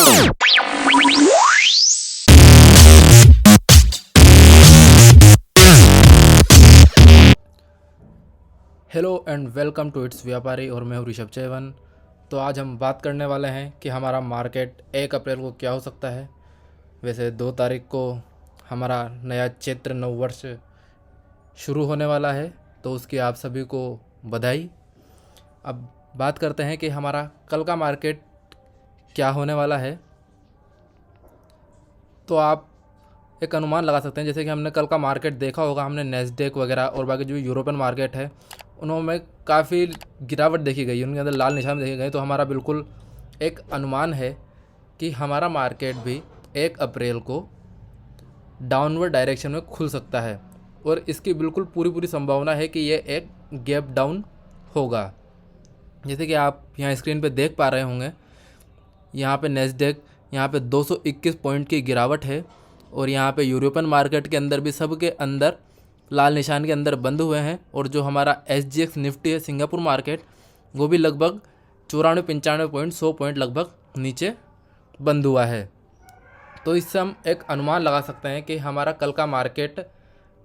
Hello and welcome to it's व्यापारी और मैं हूँ ऋषभ चैवन। तो आज हम बात करने वाले हैं कि हमारा मार्केट 1 अप्रैल को क्या हो सकता है। वैसे 2 तारीख को हमारा नया चैत्र नव वर्ष शुरू होने वाला है, तो उसकी आप सभी को बधाई। अब बात करते हैं कि हमारा कल का मार्केट क्या होने वाला है। तो आप एक अनुमान लगा सकते हैं, जैसे कि हमने कल का मार्केट देखा होगा, हमने नैस्डैक वगैरह और बाकी जो यूरोपियन मार्केट है उनमें काफ़ी गिरावट देखी गई, उनके अंदर लाल निशान देखे गए। तो हमारा बिल्कुल एक अनुमान है कि हमारा मार्केट भी 1 अप्रैल को डाउनवर्ड डायरेक्शन में खुल सकता है और इसकी बिल्कुल पूरी संभावना है कि ये एक गैप डाउन होगा। जैसे कि आप यहाँ स्क्रीन पे देख पा रहे होंगे, यहाँ पे नैस्डैक यहाँ पे 221 पॉइंट की गिरावट है और यहाँ पे यूरोपियन मार्केट के अंदर भी सब के अंदर लाल निशान के अंदर बंद हुए हैं। और जो हमारा SGX निफ्टी है सिंगापुर मार्केट, वो भी लगभग 94-95 पॉइंट 100 पॉइंट लगभग नीचे बंद हुआ है। तो इससे हम एक अनुमान लगा सकते हैं कि हमारा कल का मार्केट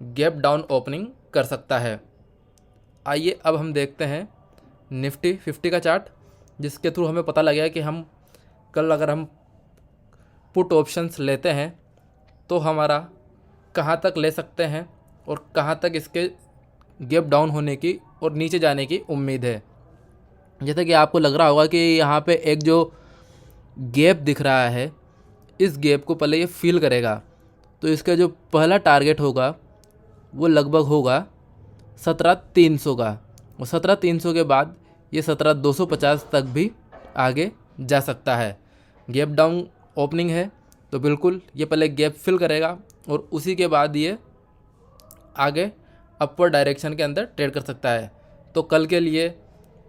गैप डाउन ओपनिंग कर सकता है। आइए अब हम देखते हैं निफ्टी 50 का चार्ट, जिसके थ्रू हमें पता लगेगा कि हम कल अगर हम पुट ऑप्शंस लेते हैं तो हमारा कहाँ तक ले सकते हैं और कहाँ तक इसके गैप डाउन होने की और नीचे जाने की उम्मीद है। जैसे कि आपको लग रहा होगा कि यहाँ पे एक जो गैप दिख रहा है, इस गैप को पहले ये फील करेगा। तो इसका जो पहला टारगेट होगा वो लगभग होगा 17,300 का, और 17,300 के बाद ये 17,250 तक भी आगे जा सकता है। गैप डाउन ओपनिंग है तो बिल्कुल ये पहले गैप फिल करेगा और उसी के बाद ये आगे अपवर्ड डायरेक्शन के अंदर ट्रेड कर सकता है। तो कल के लिए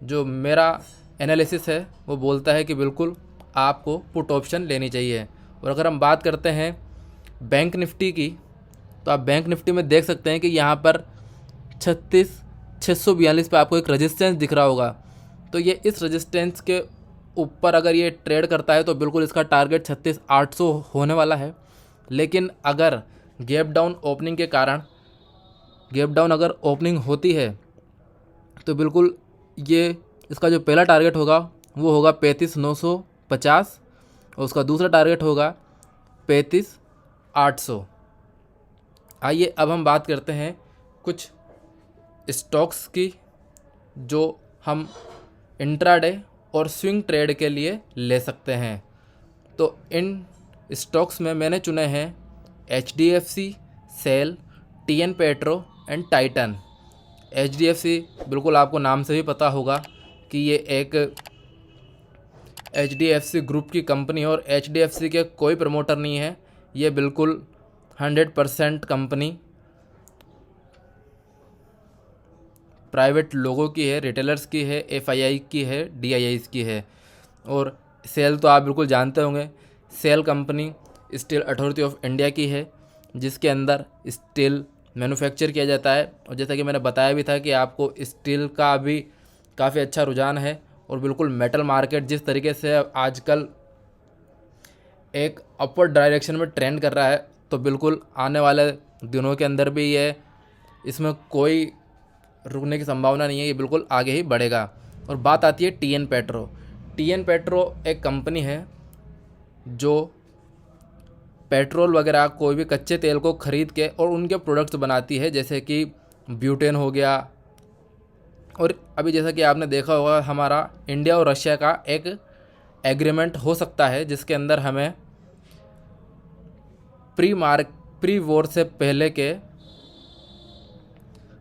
जो मेरा एनालिसिस है वो बोलता है कि बिल्कुल आपको पुट ऑप्शन लेनी चाहिए। और अगर हम बात करते हैं बैंक निफ्टी की, तो आप बैंक निफ्टी में देख सकते हैं कि यहाँ पर 36,642 पे आपको एक रेजिस्टेंस दिख रहा होगा। तो ये इस रेजिस्टेंस के ऊपर अगर ये ट्रेड करता है तो बिल्कुल इसका टारगेट 36,800 होने वाला है। लेकिन अगर गैप डाउन ओपनिंग के कारण गैप डाउन अगर ओपनिंग होती है तो बिल्कुल ये इसका जो पहला टारगेट होगा वो होगा 35,950 और उसका दूसरा टारगेट होगा 35,800। आइए अब हम बात करते हैं कुछ स्टॉक्स की जो हम इंट्राडे और स्विंग ट्रेड के लिए ले सकते हैं। तो इन स्टॉक्स में मैंने चुने हैं HDFC, SAIL, TN Petro and Titan. HDFC बिल्कुल आपको नाम से भी पता होगा कि ये एक HDFC ग्रुप की कंपनी है और HDFC के कोई प्रमोटर नहीं है। ये बिल्कुल 100% कंपनी प्राइवेट लोगों की है, रिटेलर्स की है, FII की है, DIIs की है। और सेल तो आप बिल्कुल जानते होंगे, SAIL company Steel Authority of India की है, जिसके अंदर स्टील मैन्युफैक्चर किया जाता है। और जैसा कि मैंने बताया भी था कि आपको स्टील का भी काफ़ी अच्छा रुझान है और बिल्कुल मेटल मार्केट जिस तरीके से आजकल एक अपवर्ड डायरेक्शन में ट्रेंड कर रहा है, तो बिल्कुल आने वाले दिनों के अंदर भी ये इसमें कोई रुकने की संभावना नहीं है, ये बिल्कुल आगे ही बढ़ेगा। और बात आती है TN पेट्रो। TN पेट्रो एक कंपनी है जो पेट्रोल वगैरह कोई भी कच्चे तेल को ख़रीद के और उनके प्रोडक्ट्स बनाती है, जैसे कि ब्यूटेन हो गया। और अभी जैसा कि आपने देखा होगा, हमारा इंडिया और रशिया का एक एग्रीमेंट हो सकता है जिसके अंदर हमें प्री वॉर से पहले के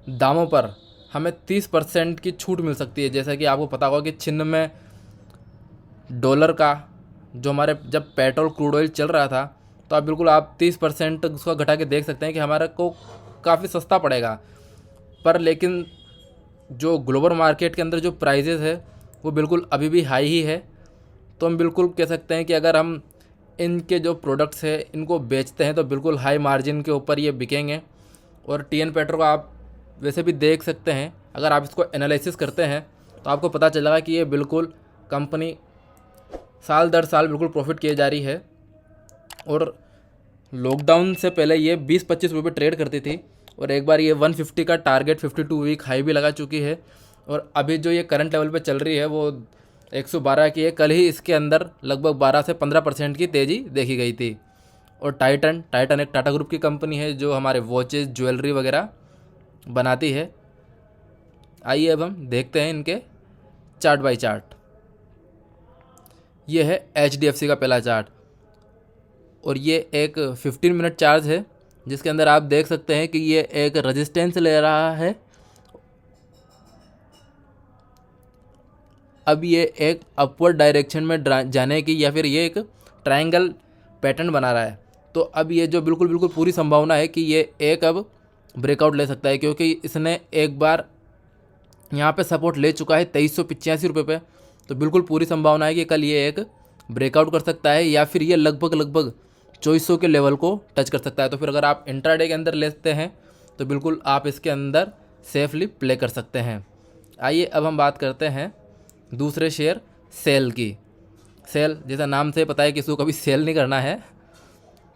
दामों पर हमें 30% की छूट मिल सकती है। जैसा कि आपको पता होगा कि छिन्न में डॉलर का जो हमारे जब पेट्रोल क्रूड ऑयल चल रहा था, तो आप बिल्कुल आप 30% उसका घटा के देख सकते हैं कि हमारे को काफ़ी सस्ता पड़ेगा। पर लेकिन जो ग्लोबल मार्केट के अंदर जो प्राइजेज़ है वो बिल्कुल अभी भी हाई ही है। तो हम बिल्कुल कह सकते हैं कि अगर हम इनके जो प्रोडक्ट्स है इनको बेचते हैं तो बिल्कुल हाई मार्जिन के ऊपर ये बिकेंगे। और TN पेट्रो को आप वैसे भी देख सकते हैं, अगर आप इसको एनालिसिस करते हैं तो आपको पता चलेगा कि ये बिल्कुल कंपनी साल दर साल बिल्कुल प्रॉफिट किए जा रही है। और लॉकडाउन से पहले ये 20-25 रुपये ट्रेड करती थी और एक बार ये 150 का टारगेट 52 वीक हाई भी लगा चुकी है। और अभी जो ये करंट लेवल पे चल रही है वो 112 की है। कल ही इसके अंदर लगभग 12 से 15% की तेज़ी देखी गई थी। और टाइटन एक टाटा ग्रुप की कंपनी है जो हमारे वॉचेस ज्वेलरी वगैरह बनाती है। आइए अब हम देखते हैं इनके चार्ट बाय चार्ट। ये है HDFC का पहला चार्ट और ये एक 15 मिनट चार्ज है जिसके अंदर आप देख सकते हैं कि ये एक रेजिस्टेंस ले रहा है। अब ये एक अपवर्ड डायरेक्शन में जाने की या फिर ये एक ट्रायंगल पैटर्न बना रहा है। तो अब ये जो बिल्कुल पूरी संभावना है कि ये एक अब ब्रेकआउट ले सकता है, क्योंकि इसने एक बार यहाँ पे सपोर्ट ले चुका है 2385 रुपये पे। तो बिल्कुल पूरी संभावना है कि कल ये एक ब्रेकआउट कर सकता है या फिर ये लगभग 2400 के लेवल को टच कर सकता है। तो फिर अगर आप इंट्राडे के अंदर लेते हैं तो बिल्कुल आप इसके अंदर सेफली प्ले कर सकते हैं। आइए अब हम बात करते हैं दूसरे शेयर सेल की। सेल जैसा नाम से पता है कि इसको कभी सेल नहीं करना है।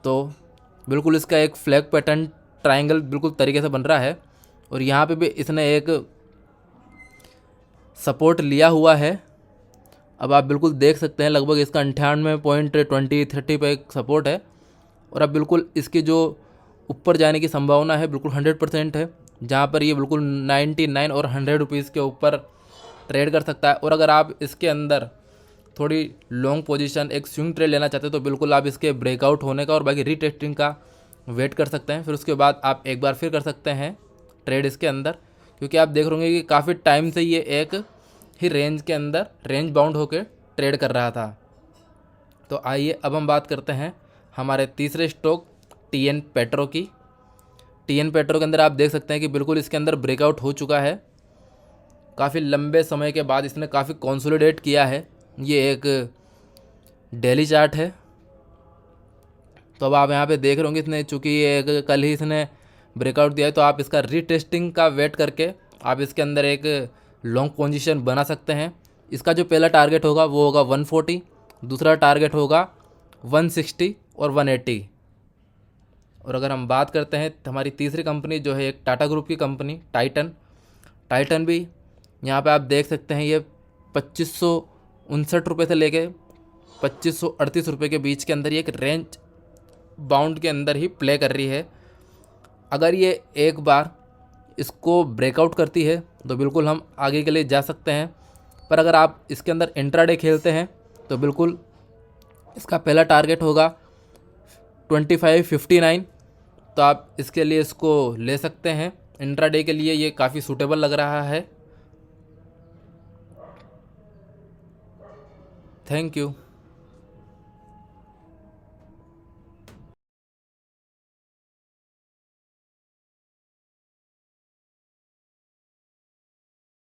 तो बिल्कुल इसका एक फ्लैग पैटर्न ट्रायंगल बिल्कुल तरीके से बन रहा है और यहाँ पे भी इसने एक सपोर्ट लिया हुआ है। अब आप बिल्कुल देख सकते हैं लगभग इसका 98.20-30 पे एक सपोर्ट है और अब बिल्कुल इसकी जो ऊपर जाने की संभावना है बिल्कुल 100% है, जहाँ पर ये बिल्कुल 99 और 100 रुपीज़ के ऊपर ट्रेड कर सकता है। और अगर आप इसके अंदर थोड़ी लॉन्ग पोजीशन एक स्विंग ट्रेड लेना चाहते हैं तो बिल्कुल आप इसके ब्रेकआउट होने का और बाकी रीटेस्टिंग का वेट कर सकते हैं। फिर उसके बाद आप एक बार फिर कर सकते हैं ट्रेड इसके अंदर, क्योंकि आप देख रहे होंगे कि काफ़ी टाइम से ये एक ही रेंज के अंदर रेंज बाउंड होकर ट्रेड कर रहा था। तो आइए अब हम बात करते हैं हमारे तीसरे स्टॉक TN पेट्रो की। TN पेट्रो के अंदर आप देख सकते हैं कि बिल्कुल इसके अंदर ब्रेकआउट हो चुका है। काफ़ी लंबे समय के बाद इसने काफ़ी कंसोलिडेट किया है। ये एक डेली चार्ट है। तो अब आप यहाँ पे देख रहे होंगे इसने चूँकि ये कल ही इसने ब्रेकआउट दिया है तो आप इसका रीटेस्टिंग का वेट करके आप इसके अंदर एक लॉन्ग पोजीशन बना सकते हैं। इसका जो पहला टारगेट होगा वो होगा 140, दूसरा टारगेट होगा 160 और 180। और अगर हम बात करते हैं हमारी तीसरी कंपनी जो है एक टाटा ग्रुप की कंपनी टाइटन भी यहाँ पे आप देख सकते हैं ये 2559 रुपये से लेके 2538 रुपये के बीच के अंदर ये एक रेंज बाउंड के अंदर ही प्ले कर रही है। अगर ये एक बार इसको ब्रेकआउट करती है तो बिल्कुल हम आगे के लिए जा सकते हैं। पर अगर आप इसके अंदर इंट्राडे खेलते हैं तो बिल्कुल इसका पहला टारगेट होगा 2559। तो आप इसके लिए इसको ले सकते हैं। इंट्राडे के लिए ये काफ़ी सूटेबल लग रहा है। Thank you.